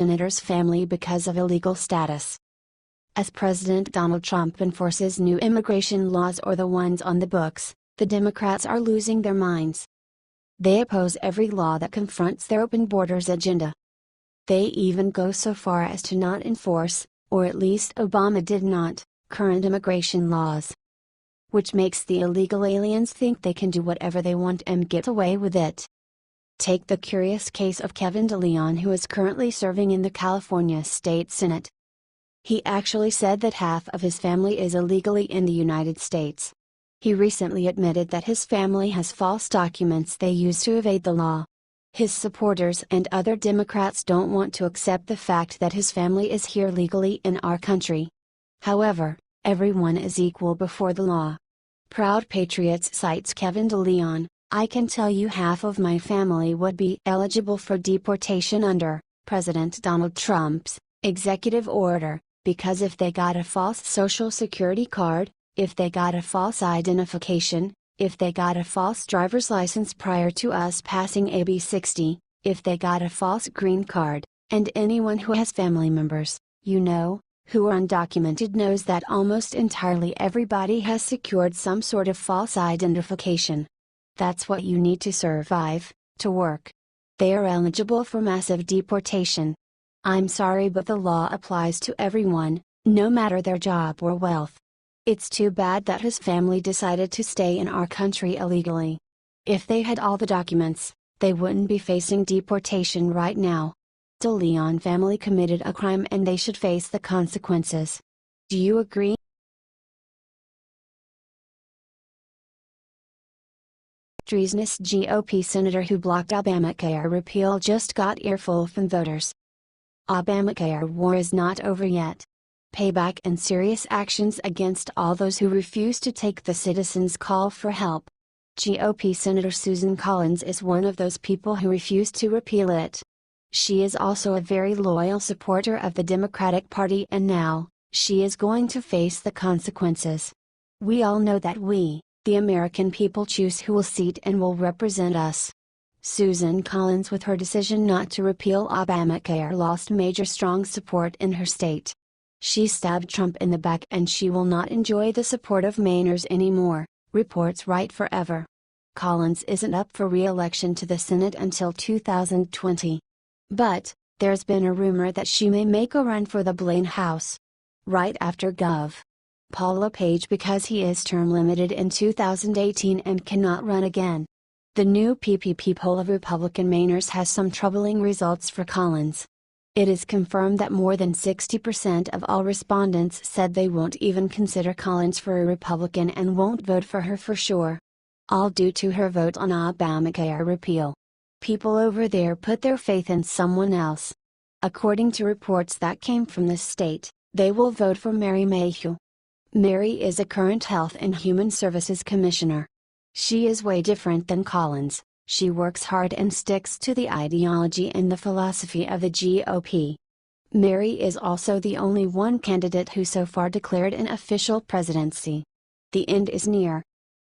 senator's family because of illegal status. As President Donald Trump enforces new immigration laws or the ones on the books, the Democrats are losing their minds. They oppose every law that confronts their open borders agenda. They even go so far as to not enforce, or at least Obama did not, current immigration laws. Which makes the illegal aliens think they can do whatever they want and get away with it. Take the curious case of Kevin DeLeon, who is currently serving in the California State Senate. He actually said that half of his family is illegally in the United States. He recently admitted that his family has false documents they use to evade the law. His supporters and other Democrats don't want to accept the fact that his family is here legally in our country. However, everyone is equal before the law. Proud Patriots cites Kevin DeLeon. I can tell you half of my family would be eligible for deportation under President Donald Trump's executive order, because if they got a false social security card, if they got a false identification, if they got a false driver's license prior to us passing AB 60, if they got a false green card, and anyone who has family members, who are undocumented knows that almost entirely everybody has secured some sort of false identification. That's what you need to survive, to work. They are eligible for massive deportation. I'm sorry, but the law applies to everyone, no matter their job or wealth. It's too bad that his family decided to stay in our country illegally. If they had all the documents, they wouldn't be facing deportation right now. DeLeon family committed a crime and they should face the consequences. Do you agree? Treasonous GOP senator who blocked Obamacare repeal just got earful from voters. Obamacare war is not over yet. Payback and serious actions against all those who refuse to take the citizens' call for help. GOP Senator Susan Collins is one of those people who refuse to repeal it. She is also a very loyal supporter of the Democratic Party, and now, she is going to face the consequences. We all know that we, the American people, choose who will seat and will represent us. Susan Collins, with her decision not to repeal Obamacare, lost major strong support in her state. She stabbed Trump in the back and she will not enjoy the support of Mainers anymore, reports write forever. Collins isn't up for re-election to the Senate until 2020. But, there's been a rumor that she may make a run for the Blaine House. Right after Gov. Paul LePage, because he is term limited in 2018 and cannot run again. The new PPP poll of Republican Mainers has some troubling results for Collins. It is confirmed that more than 60% of all respondents said they won't even consider Collins for a Republican and won't vote for her for sure. All due to her vote on Obamacare repeal. People over there put their faith in someone else. According to reports that came from the state, they will vote for Mary Mayhew. Mary is a current Health and Human Services Commissioner. She is way different than Collins. She works hard and sticks to the ideology and the philosophy of the GOP. Mary is also the only one candidate who so far declared an official presidency. The end is near.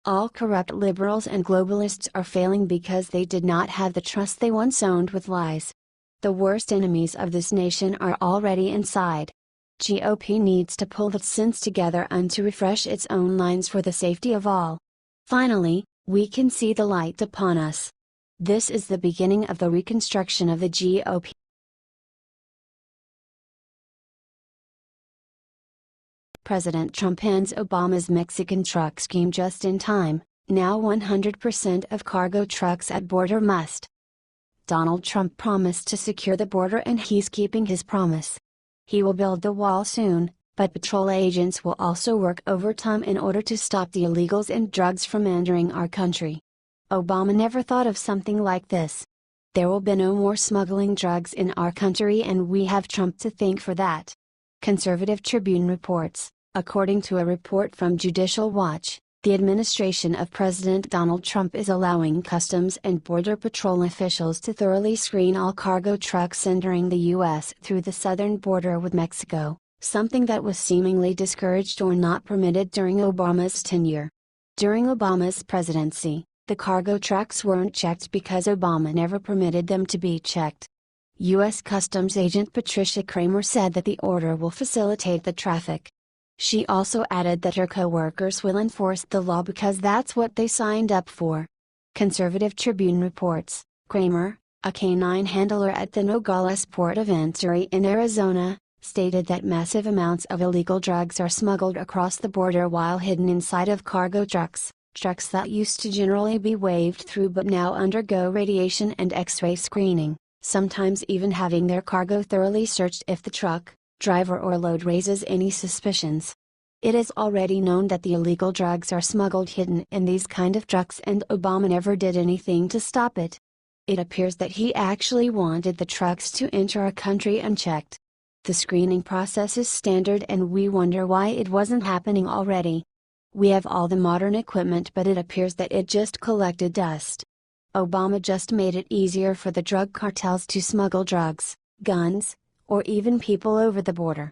All corrupt liberals and globalists are failing because they did not have the trust they once owned with lies. The worst enemies of this nation are already inside. GOP needs to pull its sense together and to refresh its own lines for the safety of all. Finally, we can see the light upon us. This is the beginning of the reconstruction of the GOP. President Trump ends Obama's Mexican truck scheme just in time. Now 100% of cargo trucks at border must. Donald Trump promised to secure the border and he's keeping his promise. He will build the wall soon, but patrol agents will also work overtime in order to stop the illegals and drugs from entering our country. Obama never thought of something like this. There will be no more smuggling drugs in our country, and we have Trump to thank for that. Conservative Tribune reports, according to a report from Judicial Watch, the administration of President Donald Trump is allowing Customs and Border Patrol officials to thoroughly screen all cargo trucks entering the U.S. through the southern border with Mexico, something that was seemingly discouraged or not permitted during Obama's tenure. During Obama's presidency, the cargo trucks weren't checked because Obama never permitted them to be checked. U.S. Customs Agent Patricia Kramer said that the order will facilitate the traffic. She also added that her co-workers will enforce the law because that's what they signed up for. Conservative Tribune reports, Kramer, a canine handler at the Nogales port of entry in Arizona, stated that massive amounts of illegal drugs are smuggled across the border while hidden inside of cargo trucks, trucks that used to generally be waved through but now undergo radiation and X-ray screening, sometimes even having their cargo thoroughly searched if the truck, driver or load raises any suspicions. It is already known that the illegal drugs are smuggled hidden in these kind of trucks and Obama never did anything to stop it. It appears that he actually wanted the trucks to enter our country unchecked. The screening process is standard and we wonder why it wasn't happening already. We have all the modern equipment but it appears that it just collected dust. Obama just made it easier for the drug cartels to smuggle drugs, guns, or even people over the border.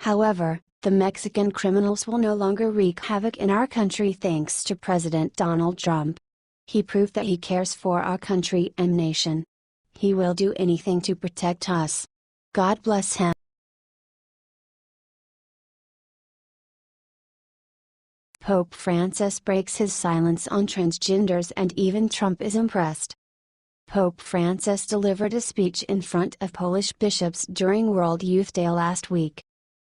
However, the Mexican criminals will no longer wreak havoc in our country thanks to President Donald Trump. He proved that he cares for our country and nation. He will do anything to protect us. God bless him. Pope Francis breaks his silence on transgenders and even Trump is impressed. Pope Francis delivered a speech in front of Polish bishops during World Youth Day last week.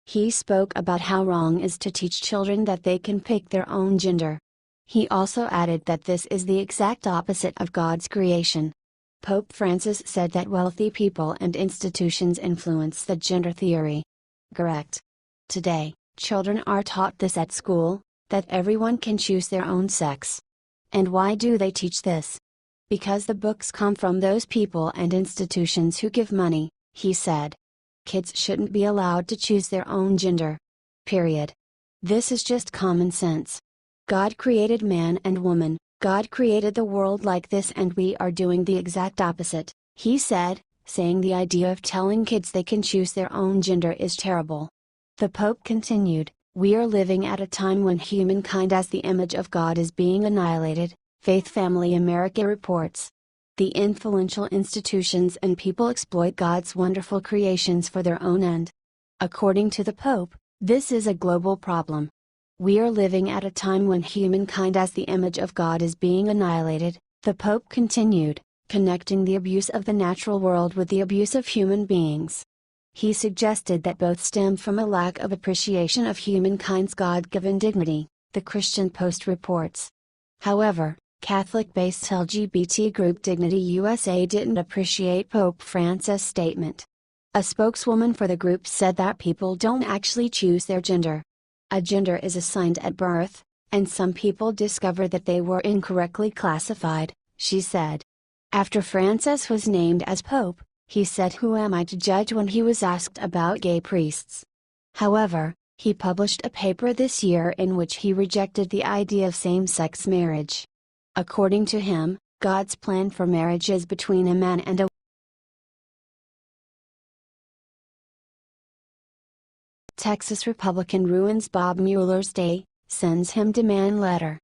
He spoke about how wrong it is to teach children that they can pick their own gender. He also added that this is the exact opposite of God's creation. Pope Francis said that wealthy people and institutions influence the gender theory. Correct. Today, children are taught this at school, that everyone can choose their own sex. And why do they teach this? Because the books come from those people and institutions who give money, he said. Kids shouldn't be allowed to choose their own gender. Period. This is just common sense. God created man and woman, God created the world like this and we are doing the exact opposite, he said, saying the idea of telling kids they can choose their own gender is terrible. The Pope continued, "We are living at a time when humankind as the image of God is being annihilated," Faith Family America reports. The influential institutions and people exploit God's wonderful creations for their own end. According to the Pope, this is a global problem. We are living at a time when humankind as the image of God is being annihilated, the Pope continued, connecting the abuse of the natural world with the abuse of human beings. He suggested that both stem from a lack of appreciation of humankind's God-given dignity, the Huffington Post reports. However, Catholic-based LGBT group Dignity USA didn't appreciate Pope Francis' statement. A spokeswoman for the group said that people don't actually choose their gender. A gender is assigned at birth, and some people discover that they were incorrectly classified, she said. After Francis was named as Pope, he said, "Who am I to judge?" when he was asked about gay priests. However, he published a paper this year in which he rejected the idea of same-sex marriage. According to him, God's plan for marriage is between a man and a Texas Republican ruins Bob Mueller's day, sends him demand letter.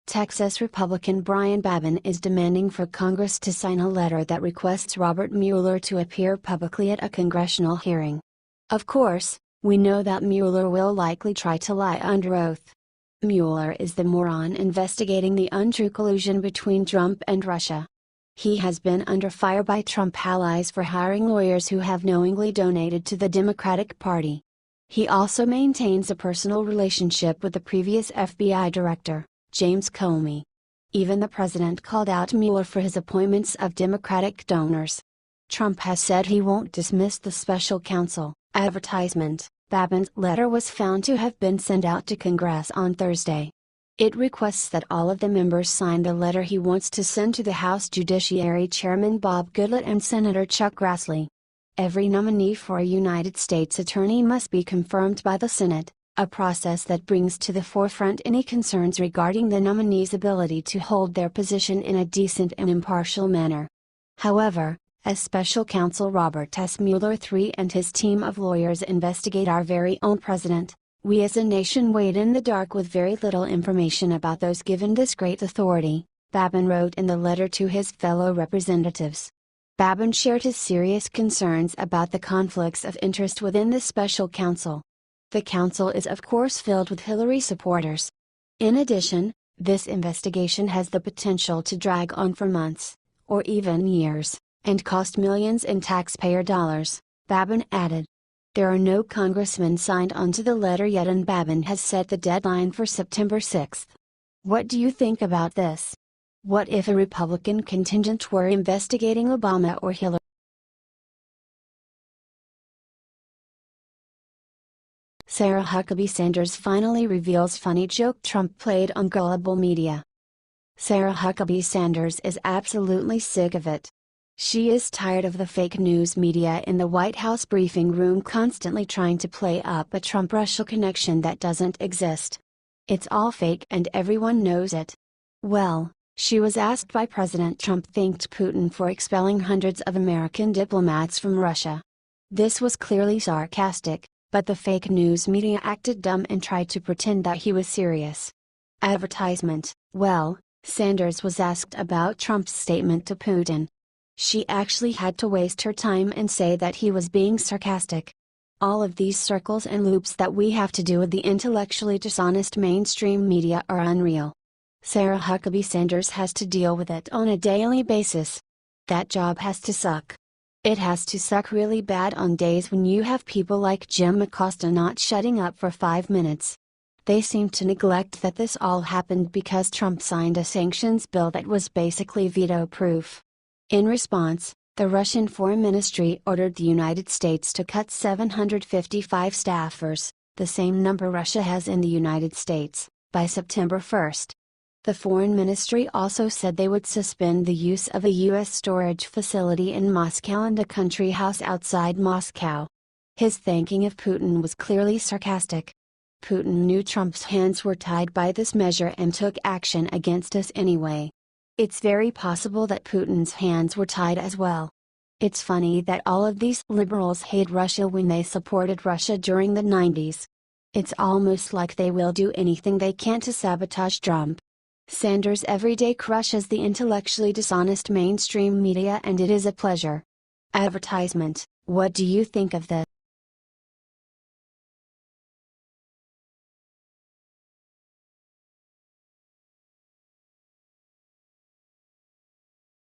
Texas Republican Brian Babin is demanding for Congress to sign a letter that requests Robert Mueller to appear publicly at a congressional hearing. Of course, we know that Mueller will likely try to lie under oath. Mueller is the moron investigating the untrue collusion between Trump and Russia. He has been under fire by Trump allies for hiring lawyers who have knowingly donated to the Democratic Party. He also maintains a personal relationship with the previous FBI director, James Comey. Even the president called out Mueller for his appointments of Democratic donors. Trump has said he won't dismiss the special counsel advertisement. Babin's letter was found to have been sent out to Congress on Thursday. It requests that all of the members sign the letter he wants to send to the House Judiciary Chairman Bob Goodlatte and Senator Chuck Grassley. Every nominee for a United States attorney must be confirmed by the Senate, a process that brings to the forefront any concerns regarding the nominee's ability to hold their position in a decent and impartial manner. However, as Special Counsel Robert S. Mueller III and his team of lawyers investigate our very own president, we as a nation wait in the dark with very little information about those given this great authority, Babin wrote in the letter to his fellow representatives. Babin shared his serious concerns about the conflicts of interest within the special counsel. The council is of course filled with Hillary supporters. In addition, this investigation has the potential to drag on for months, or even years, and cost millions in taxpayer dollars, Babin added. There are no congressmen signed onto the letter yet, and Babin has set the deadline for September 6. What do you think about this? What if a Republican contingent were investigating Obama or Hillary? Sarah Huckabee Sanders finally reveals funny joke Trump played on gullible media. Sarah Huckabee Sanders is absolutely sick of it. She is tired of the fake news media in the White House briefing room constantly trying to play up a Trump-Russia connection that doesn't exist. It's all fake and everyone knows it. Well, she was asked why President Trump thanked Putin for expelling hundreds of American diplomats from Russia. This was clearly sarcastic, but the fake news media acted dumb and tried to pretend that he was serious. Advertisement. Well, Sanders was asked about Trump's statement to Putin. She actually had to waste her time and say that he was being sarcastic. All of these circles and loops that we have to do with the intellectually dishonest mainstream media are unreal. Sarah Huckabee Sanders has to deal with it on a daily basis. That job has to suck. It has to suck really bad on days when you have people like Jim Acosta not shutting up for 5 minutes. They seem to neglect that this all happened because Trump signed a sanctions bill that was basically veto-proof. In response, the Russian Foreign Ministry ordered the United States to cut 755 staffers, the same number Russia has in the United States, by September 1. The Foreign Ministry also said they would suspend the use of a U.S. storage facility in Moscow and a country house outside Moscow. His thanking of Putin was clearly sarcastic. Putin knew Trump's hands were tied by this measure and took action against us anyway. It's very possible that Putin's hands were tied as well. It's funny that all of these liberals hate Russia when they supported Russia during the 90s. It's almost like they will do anything they can to sabotage Trump. Sanders every day crushes the intellectually dishonest mainstream media, and it is a pleasure. Advertisement. What do you think of this?